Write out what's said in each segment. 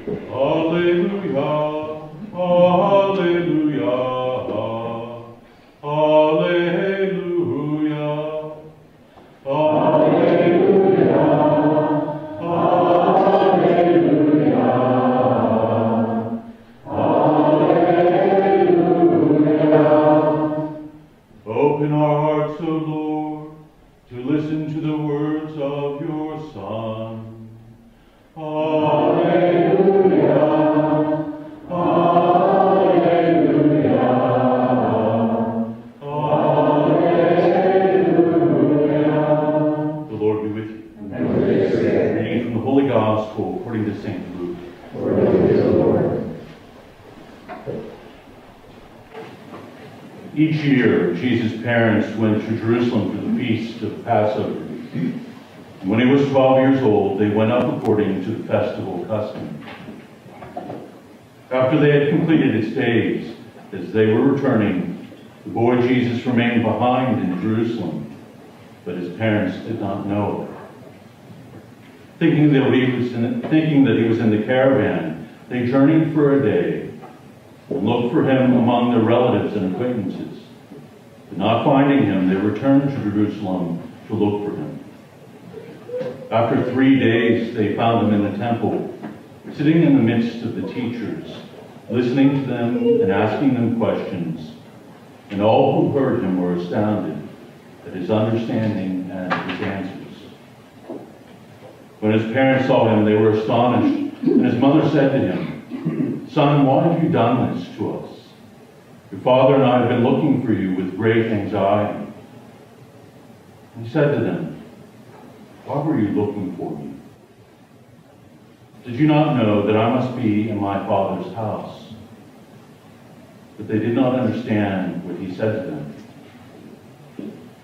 Alleluia, alleluia, alleluia, alleluia, alleluia, alleluia. Open our hearts, O Lord, to listen to the words of your Son. Alleluia, alleluia, alleluia. The Lord be with you. And with your spirit. Reading from the Holy Gospel according to St. Luke. Glory to you, Lord. Each year, Jesus' parents went to Jerusalem for the feast of Passover. And when he was 12 years old, they went up according to the festival custom. After they had completed its days, as they were returning, the boy Jesus remained behind in Jerusalem, but his parents did not know it. Thinking that he was in the caravan, they journeyed for a day and looked for him among their relatives and acquaintances. But not finding him, they returned to Jerusalem to look for him. After 3 days, they found him in the temple, sitting in the midst of the teachers, listening to them and asking them questions. And all who heard him were astounded at his understanding and his answers. When his parents saw him, they were astonished, and his mother said to him, "Son, why have you done this to us? Your father and I have been looking for you with great anxiety." And he said to them, "Why were you looking for me? Did you not know that I must be in my Father's house?" But they did not understand what he said to them.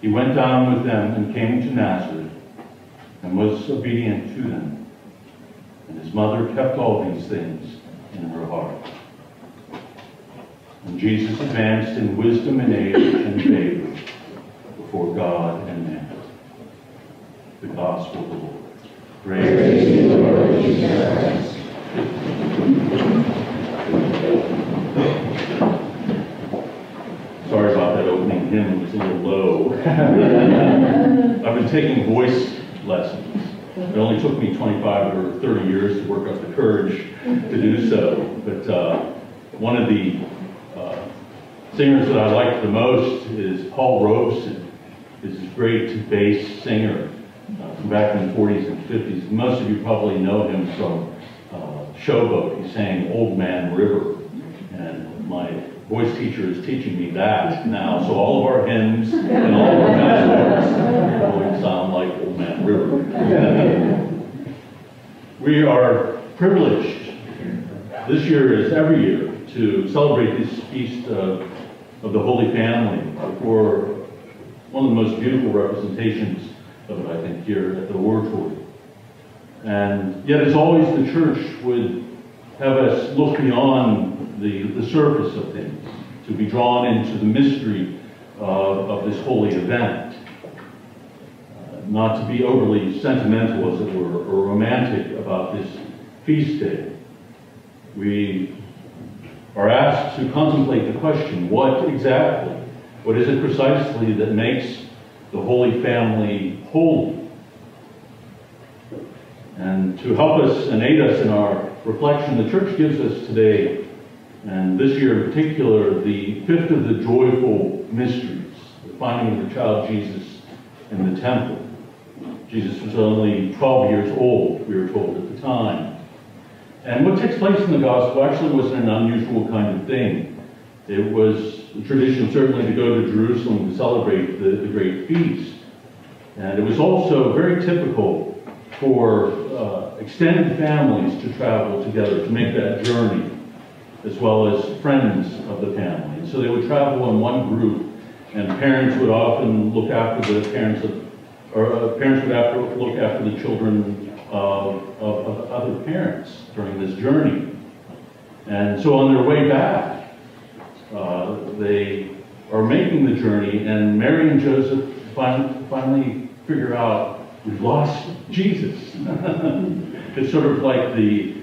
He went down with them and came to Nazareth and was obedient to them. And his mother kept all these things in her heart. And Jesus advanced in wisdom and age and favor before God and man. The Gospel of the Lord. Praise to you, Lord Jesus Christ. Sorry about that opening hymn, it was a little low. I've been taking voice lessons. It only took me 25 or 30 years to work up the courage to do so. But one of the singers that I like the most is Paul Robeson. He's a great bass singer from back in the 40s and 50s. Most of you probably know him from Showboat. He sang Old Man River. And my voice teacher is teaching me that now. So all of our hymns and all of our messages will sound like Old Man River. We are privileged this year, as every year, to celebrate this feast of the Holy Family for one of the most beautiful representations of it, I think, here at the Oratory. And yet, as always, the Church would have us look beyond the surface of things, to be drawn into the mystery of this holy event. Not to be overly sentimental, as it were, or romantic about this feast day. We are asked to contemplate the question, what is it precisely that makes the Holy Family holy? And to help us and aid us in our reflection, the Church gives us today, and this year in particular, the fifth of the joyful mysteries, the finding of the child Jesus in the temple. Jesus was only 12 years old, we were told at the time. And what takes place in the Gospel actually wasn't an unusual kind of thing. It was the tradition certainly to go to Jerusalem to celebrate the great feast. And it was also very typical for extended families to travel together, to make that journey, as well as friends of the family. And so they would travel in one group, and parents would often look after the parents would have to look after the children of other parents during this journey. And so on their way back, they are making the journey, and Mary and Joseph finally figure out, we've lost Jesus. It's sort of like the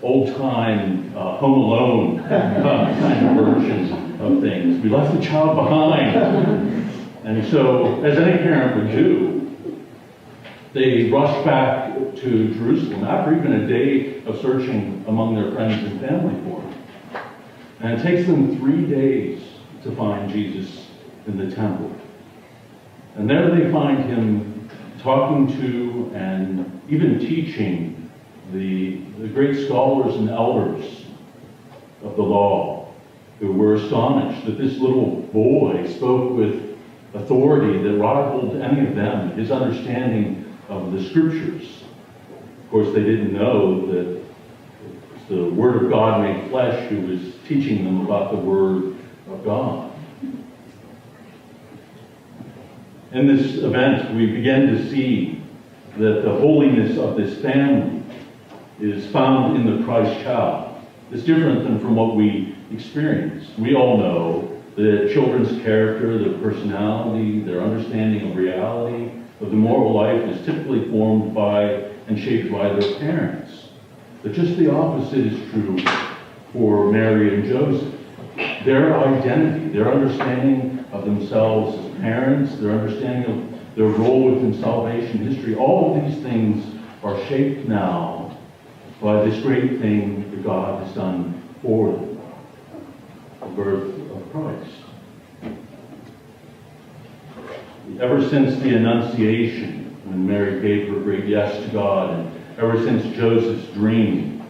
old-time Home Alone kind of version of things. We left the child behind. And so, as any parent would do, they rushed back to Jerusalem after even a day of searching among their friends and family for him. And it takes them 3 days to find Jesus in the temple. And there they find him talking to and even teaching the great scholars and elders of the law, who were astonished that this little boy spoke with authority that rivaled any of them, his understanding of the scriptures. Of course, they didn't know that it was the Word of God made flesh who was teaching them about the Word of God. In this event, we begin to see that the holiness of this family is found in the Christ child. It's different than from what we experience. We all know that children's character, their personality, their understanding of reality, of the moral life is typically formed by and shaped by their parents. But just the opposite is true for Mary and Joseph. Their identity, their understanding of themselves as parents, their understanding of their role within salvation history, all of these things are shaped now by this great thing that God has done for them, the birth of Christ. Ever since the Annunciation, when Mary gave her great yes to God, and ever since Joseph's dream,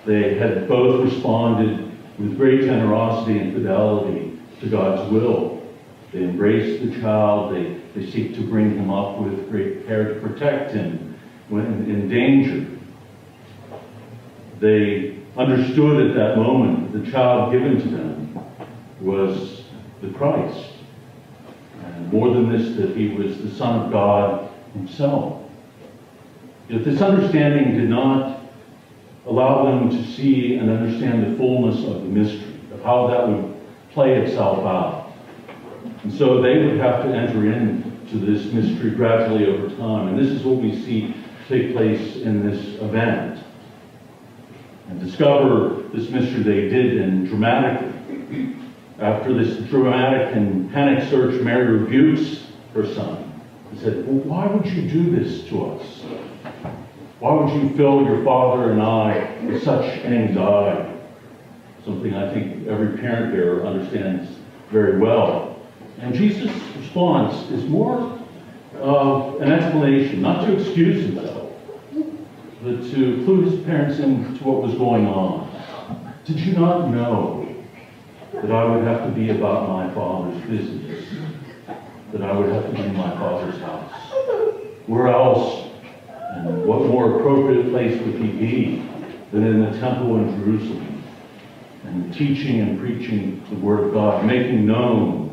they had both responded with great generosity and fidelity to God's will. They embrace the child, they seek to bring him up with great care to protect him when in danger. They understood at that moment that the child given to them was the Christ. And more than this, that he was the Son of God himself. Yet this understanding did not allow them to see and understand the fullness of the mystery, of how that would play itself out. And so they would have to enter into this mystery gradually over time. And this is what we see take place in this event. And discover this mystery they did, and dramatically. After this dramatic and panic search, Mary rebukes her son and said, "Well, why would you do this to us? Why would you fill your father and I with such anxiety?" Something I think every parent here understands very well. And Jesus' response is more of an explanation, not to excuse himself, but to clue his parents into what was going on. Did you not know that I would have to be about my Father's business? That I would have to be in my Father's house? Where else, and what more appropriate place would he be than in the temple in Jerusalem, and teaching and preaching the Word of God, making known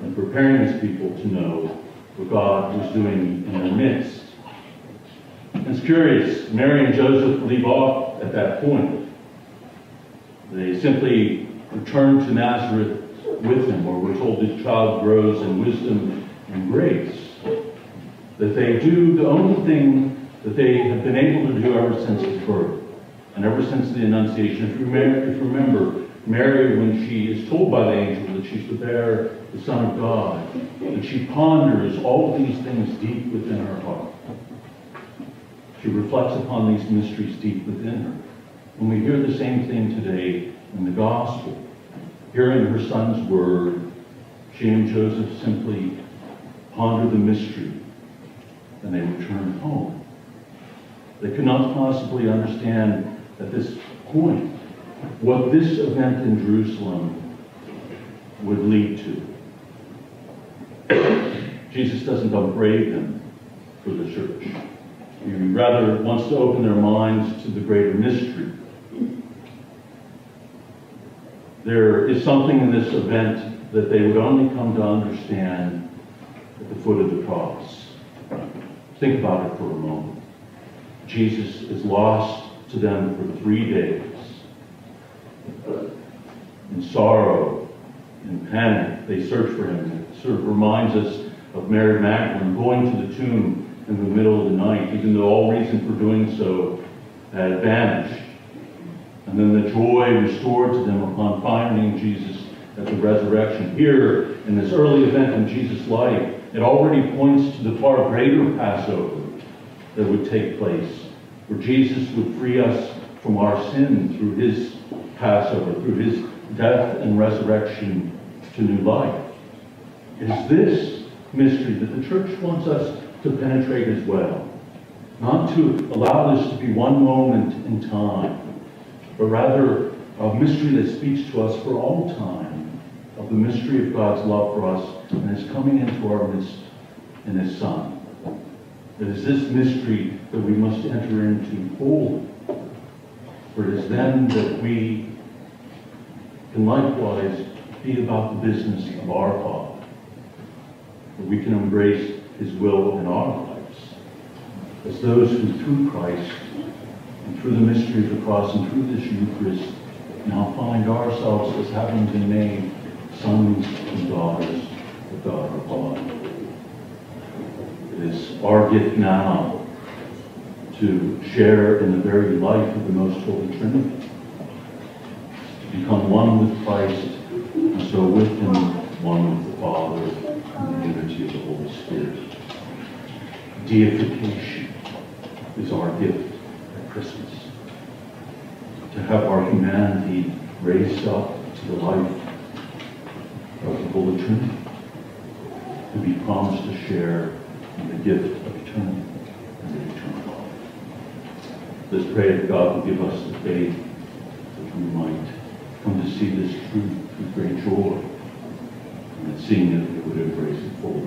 and preparing his people to know what God was doing in their midst. It's curious, Mary and Joseph leave off at that point. They simply return to Nazareth with him, or we're told the child grows in wisdom and grace. That they do the only thing that they have been able to do ever since his birth, and ever since the Annunciation. If you remember, Mary, when she is told by the angel that she's to bear the Son of God, that she ponders all of these things deep within her heart. She reflects upon these mysteries deep within her. And we hear the same thing today in the Gospel. Hearing her son's word, she and Joseph simply ponder the mystery, and they return home. They could not possibly understand at this point what this event in Jerusalem would lead to. Jesus doesn't upbraid them for the church. He rather wants to open their minds to the greater mystery. There is something in this event that they would only come to understand at the foot of the cross. Think about it for a moment. Jesus is lost to them for 3 days. In sorrow, in panic, they search for him. It sort of reminds us of Mary Magdalene going to the tomb in the middle of the night, even though all reason for doing so had vanished. And then the joy restored to them upon finding Jesus at the resurrection. Here, in this early event in Jesus' life, it already points to the far greater Passover that would take place, where Jesus would free us from our sin through his Passover, through his death and resurrection to new life. It is this mystery that the church wants us to penetrate as well. Not to allow this to be one moment in time, but rather a mystery that speaks to us for all time, of the mystery of God's love for us and his coming into our midst in his Son. It is this mystery that we must enter into wholly, for it is then that we can likewise be about the business of our Father, that we can embrace his will in our lives, as those who through Christ and through the mystery of the cross and through this Eucharist now find ourselves as having been made sons and daughters of God our Father. It is our gift now to share in the very life of the Most Holy Trinity, to become one with Christ, and so with him one with the Father in the unity of the Holy Spirit. Deification is our gift at Christmas. To have our humanity raised up to the life of the Holy Trinity, to be promised to share in the gift of eternity and the eternal life. Let's pray that God will give us the faith that we might come to see this truth with great joy, and that seeing it, we would embrace it fully.